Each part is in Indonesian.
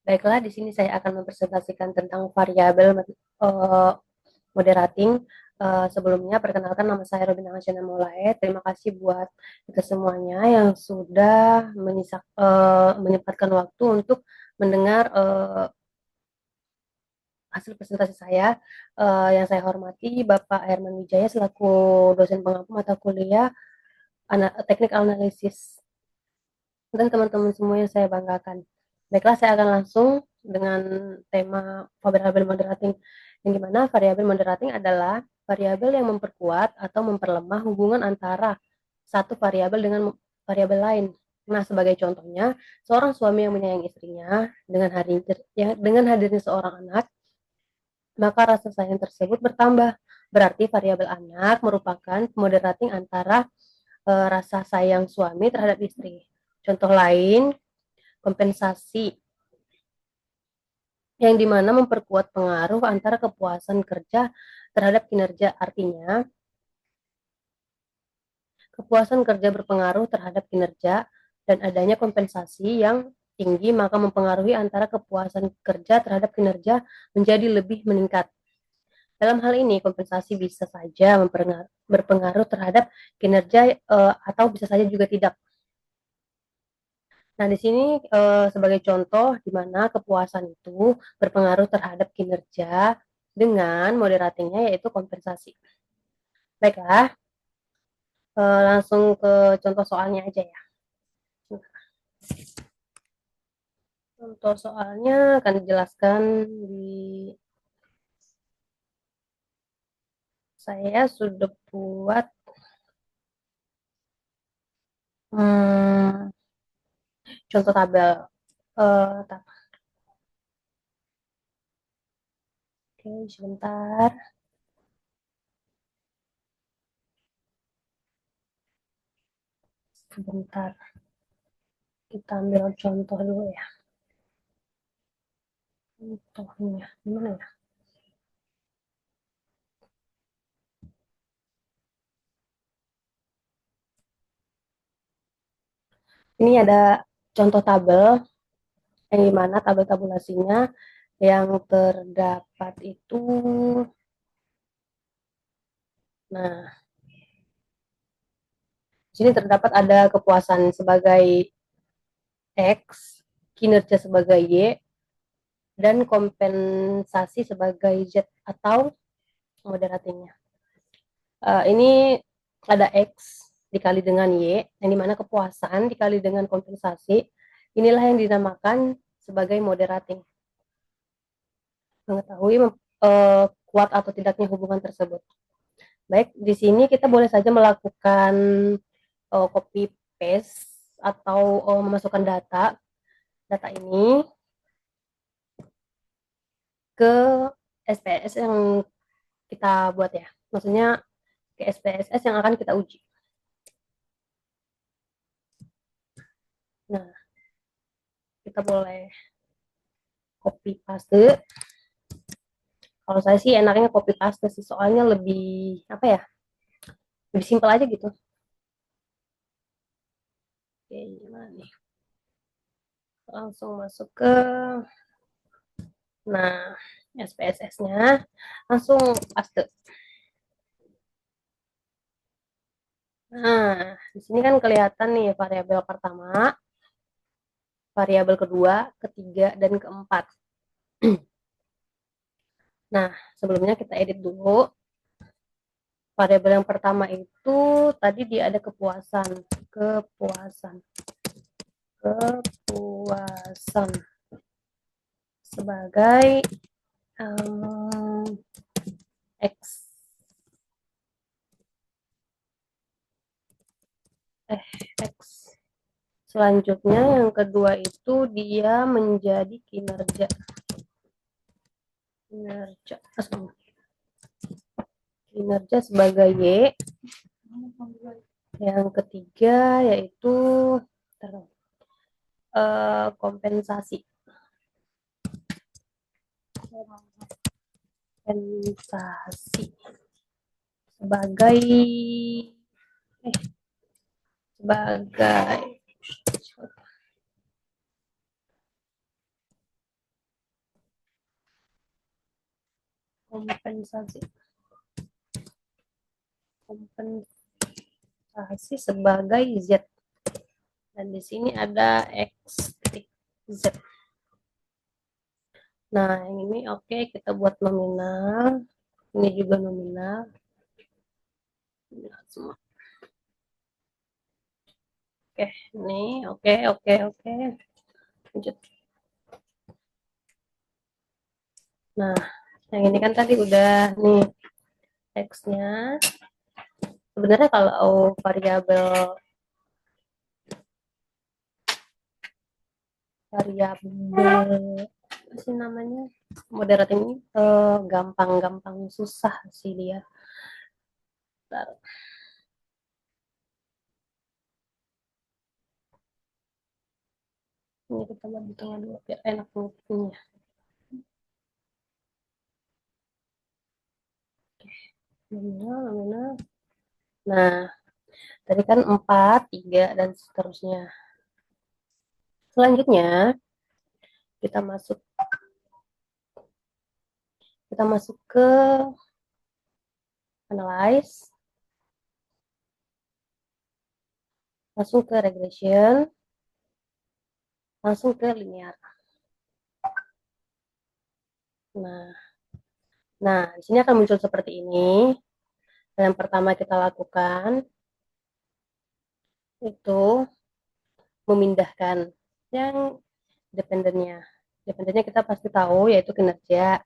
Baiklah, di sini saya akan mempresentasikan tentang variabel moderating. Sebelumnya, perkenalkan nama saya Robin Hashana Molae. Terima kasih buat kita semuanya yang sudah menyempatkan waktu untuk mendengar hasil presentasi saya. Yang saya hormati Bapak Herman Wijaya selaku dosen pengampu mata kuliah teknik analisis, dan teman-teman semua yang saya banggakan. Baiklah, saya akan langsung dengan tema variabel moderating, yang dimana variabel moderating adalah variabel yang memperkuat atau memperlemah hubungan antara satu variabel dengan variabel lain. Nah, sebagai contohnya, seorang suami yang menyayangi istrinya dengan hadirnya seorang anak, maka rasa sayang tersebut bertambah. Berarti variabel anak merupakan moderating antara rasa sayang suami terhadap istri. Contoh lain, kompensasi, yang dimana memperkuat pengaruh antara kepuasan kerja terhadap kinerja. Artinya, kepuasan kerja berpengaruh terhadap kinerja, dan adanya kompensasi yang tinggi maka mempengaruhi antara kepuasan kerja terhadap kinerja menjadi lebih meningkat. Dalam hal ini, kompensasi bisa saja berpengaruh terhadap kinerja atau bisa saja juga tidak. Nah, di sini sebagai contoh di mana kepuasan itu berpengaruh terhadap kinerja dengan moderatingnya yaitu kompensasi. Baiklah, langsung ke contoh soalnya aja ya. Contoh soalnya akan dijelaskan di saya sudah buat hmm, contoh tabel. Tab. Oke, sebentar. Sebentar. Kita ambil contoh dulu ya. Contohnya gimana ya? Ini ada contoh tabel yang dimana tabel tabulasinya yang terdapat itu, nah, di sini terdapat ada kepuasan sebagai X, kinerja sebagai Y, dan kompensasi sebagai Z atau moderatingnya. Ini ada X dikali dengan Y, yang dimana kepuasan dikali dengan kompensasi, inilah yang dinamakan sebagai moderating. Mengetahui kuat atau tidaknya hubungan tersebut. Baik, di sini kita boleh saja melakukan copy paste atau memasukkan data ini ke SPSS yang kita buat ya. Maksudnya ke SPSS yang akan kita uji. Nah, kita boleh copy paste. Kalau saya sih enaknya copy paste sih, soalnya lebih apa ya? Lebih simpel aja gitu. Oke, gimana nih? Langsung masuk ke SPSS-nya, langsung paste. Nah, di sini kan kelihatan nih variabel pertama, variabel kedua, ketiga, dan keempat. Nah, sebelumnya kita edit dulu. Variabel yang pertama itu tadi dia ada kepuasan, kepuasan, kepuasan sebagai X, X. Selanjutnya yang kedua itu dia menjadi kinerja, kinerja, kinerja sebagai Y. Yang ketiga yaitu kompensasi, kompensasi sebagai sebagai kompensasi kompensasi sebagai Z, dan di sini ada X titik Z. Nah, yang ini oke, kita buat nominal. Ini juga nominal. Semua. Oke, ini oke. Lanjut. Nah, yang ini kan tadi udah nih X-nya. Sebenarnya kalau variabel apa sih namanya, moderating ini gampang susah sih dia. Bentar. Ini kita buat di tengah dulu biar enak ngitungnya. Nominal. Nah, tadi kan 4, 3, dan seterusnya. Selanjutnya, kita masuk ke analyze, langsung ke regression, langsung ke linear. Nah, di sini akan muncul seperti ini. Yang pertama kita lakukan itu memindahkan yang dependennya. Dependennya kita pasti tahu, yaitu kinerja.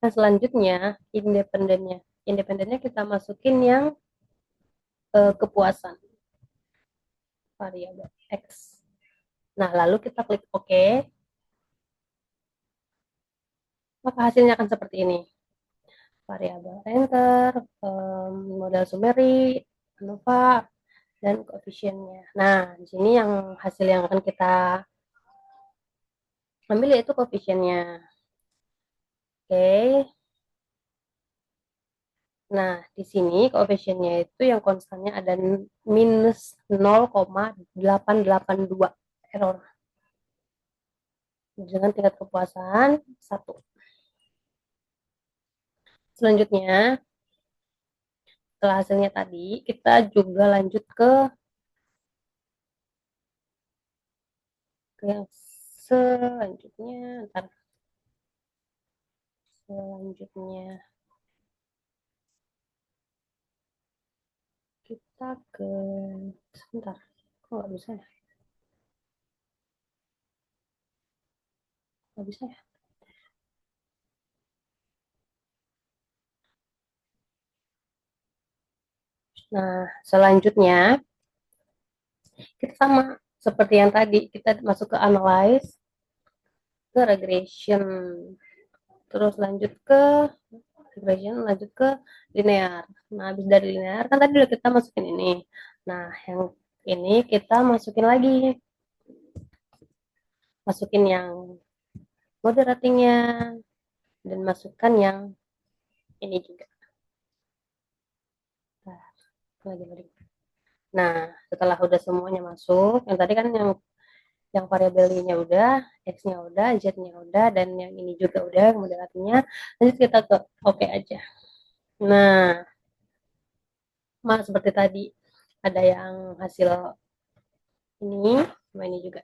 Nah, selanjutnya independennya. Independennya kita masukin yang kepuasan, variabel X. Nah, lalu kita klik OK. Maka hasilnya akan seperti ini. Variabel enter, modal summary, ANOVA, dan koefisiennya. Nah, di sini yang hasil yang akan kita ambil yaitu koefisiennya. Oke. Nah, di sini koefisiennya itu yang konstannya ada minus 0,882 error. Dengan tingkat kepuasan 1. Selanjutnya, setelah hasilnya tadi, kita juga lanjut ke yang selanjutnya. Ntar. Selanjutnya, kita ke... Sebentar, kok nggak bisa ya? Nggak bisa ya? Nah, selanjutnya, kita sama seperti yang tadi, kita masuk ke analyze, ke regression, terus lanjut ke regression, lanjut ke linear. Nah, habis dari linear, kan tadi udah kita masukin ini. Nah, yang ini kita masukin lagi. Masukin yang moderatingnya, dan masukkan yang ini juga. Nah, lagi. Nah, setelah udah semuanya masuk, yang tadi kan yang variabelnya udah, X-nya udah, Z-nya udah, dan yang ini juga udah, moderatingnya. Lanjut kita ke OK aja. Nah, seperti tadi, ada yang hasil ini, sama ini juga.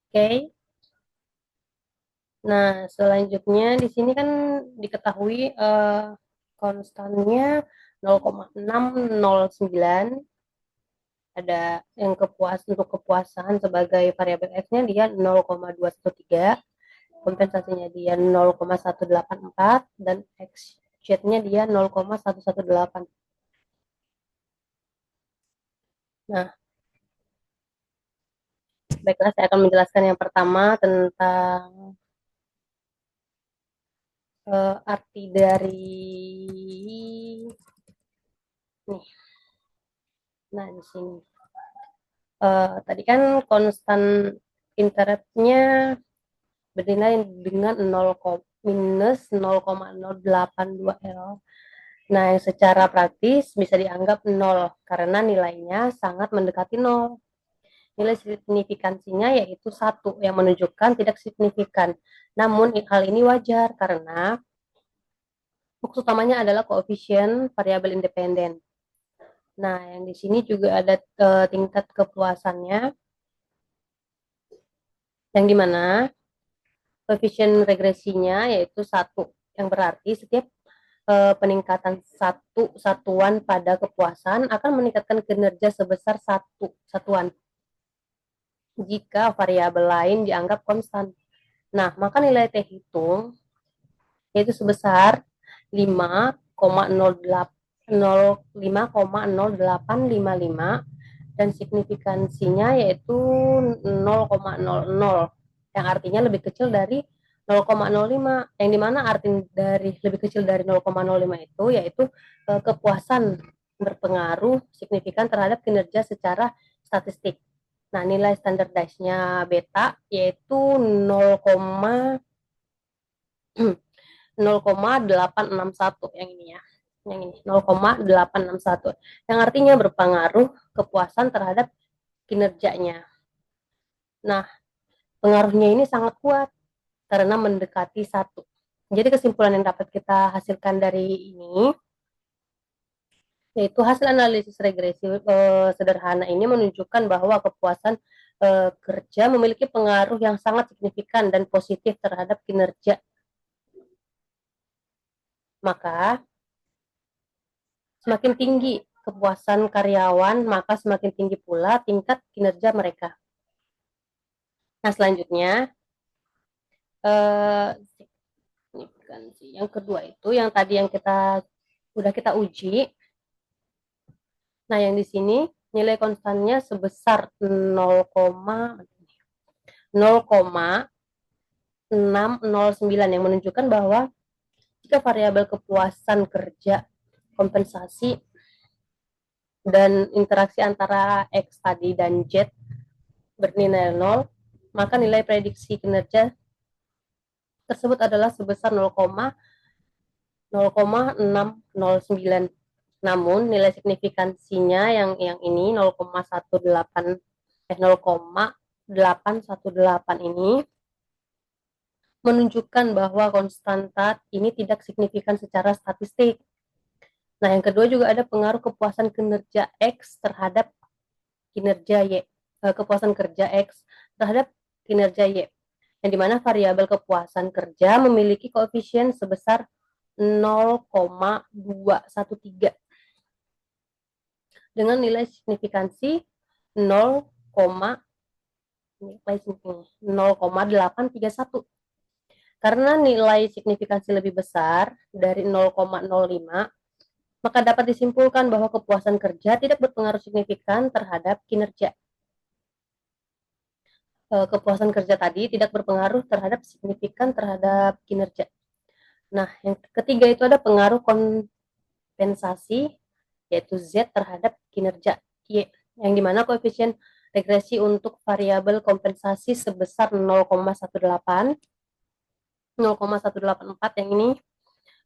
Oke. Nah, selanjutnya di sini kan diketahui konstannya 0,609. Ada yang untuk kepuasan sebagai variabel X-nya dia 0,213, kompensasinya dia 0,184, dan X-nya dia 0,118. Nah, baiklah, saya akan menjelaskan yang pertama tentang arti dari nih. Nah, di sini tadi kan konstan interruptnya bernilai dengan minus 0,082 L. Nah, yang secara praktis bisa dianggap 0 karena nilainya sangat mendekati 0. Nilai signifikansinya yaitu 1 yang menunjukkan tidak signifikan. Namun hal ini wajar karena Fokus utamanya adalah koefisien variabel independen. Nah, yang di sini juga ada tingkat kepuasannya, yang dimana koefisien regresinya yaitu 1, yang berarti setiap peningkatan satu satuan pada kepuasan akan meningkatkan kinerja sebesar 1 satuan jika variabel lain dianggap konstan. Nah, maka nilai T hitung yaitu sebesar 5,0855 dan signifikansinya yaitu 0,00, yang artinya lebih kecil dari 0,05, yang dimana arti dari lebih kecil dari 0,05 itu yaitu kepuasan berpengaruh signifikan terhadap kinerja secara statistik. Nah, nilai standardized-nya beta yaitu 0,861 yang ini ya. Yang ini 0,861 yang artinya berpengaruh kepuasan terhadap kinerjanya. Nah, pengaruhnya ini sangat kuat karena mendekati 1. Jadi kesimpulan yang dapat kita hasilkan dari ini yaitu hasil analisis regresi sederhana ini menunjukkan bahwa kepuasan kerja memiliki pengaruh yang sangat signifikan dan positif terhadap kinerja. Maka semakin tinggi kepuasan karyawan, maka semakin tinggi pula tingkat kinerja mereka. Nah, selanjutnya yang kedua itu yang tadi yang udah kita uji. Nah, yang di sini nilai konstannya sebesar 0,609 yang menunjukkan bahwa jika variabel kepuasan kerja, kompensasi, dan interaksi antara X tadi dan Z bernilai 0, maka nilai prediksi kinerja tersebut adalah sebesar 0,609. Namun nilai signifikansinya yang ini 0,818 ini menunjukkan bahwa konstanta ini tidak signifikan secara statistik. Nah, yang kedua juga ada pengaruh kepuasan kinerja X terhadap kinerja Y. Kepuasan kerja X terhadap kinerja Y. Yang dimana variabel kepuasan kerja memiliki koefisien sebesar 0,213 dengan nilai signifikansi 0,831. Karena nilai signifikansi lebih besar dari 0,05, maka dapat disimpulkan bahwa kepuasan kerja tidak berpengaruh signifikan terhadap kinerja. Kepuasan kerja tadi tidak berpengaruh signifikan terhadap kinerja. Nah, yang ketiga itu ada pengaruh kompensasi, yaitu Z terhadap kinerja Y, yang dimana koefisien regresi untuk variabel kompensasi sebesar 0,184 yang ini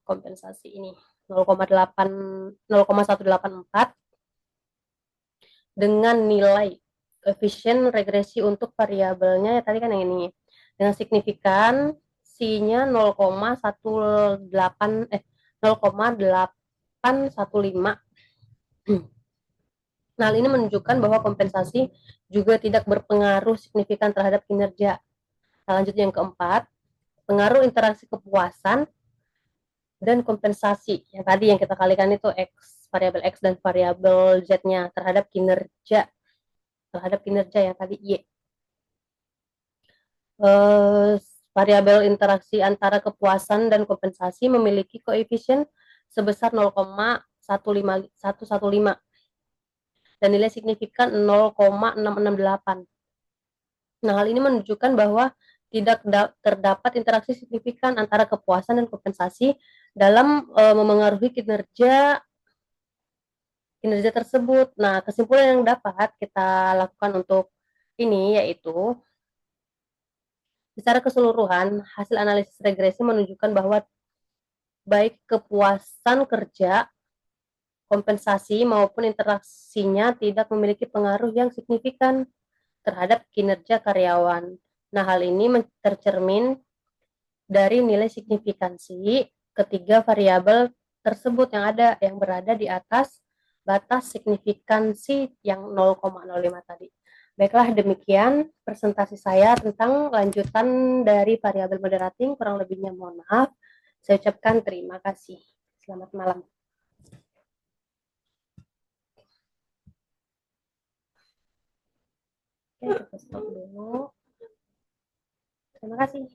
kompensasi ini 0,184 dengan nilai koefisien regresi untuk variabelnya ya tadi kan yang ini dengan signifikansinya 0,815. Nah, hal ini menunjukkan bahwa kompensasi juga tidak berpengaruh signifikan terhadap kinerja. Selanjutnya yang keempat, pengaruh interaksi kepuasan dan kompensasi. Yang tadi yang kita kalikan itu X, variabel X dan variabel Z-nya terhadap kinerja yang tadi Y. Variabel interaksi antara kepuasan dan kompensasi memiliki koefisien sebesar 0,115 dan nilai signifikan 0,668. Nah, hal ini menunjukkan bahwa tidak terdapat interaksi signifikan antara kepuasan dan kompensasi dalam memengaruhi kinerja tersebut. Nah, kesimpulan yang dapat kita lakukan untuk ini yaitu secara keseluruhan hasil analisis regresi menunjukkan bahwa baik kepuasan kerja, kompensasi maupun interaksinya tidak memiliki pengaruh yang signifikan terhadap kinerja karyawan. Nah, hal ini tercermin dari nilai signifikansi ketiga variabel tersebut yang berada di atas batas signifikansi yang 0,05 tadi. Baiklah, demikian presentasi saya tentang lanjutan dari variabel moderating. Kurang lebihnya mohon maaf. Saya ucapkan terima kasih. Selamat malam. Oke, kita stop dulu. Terima kasih.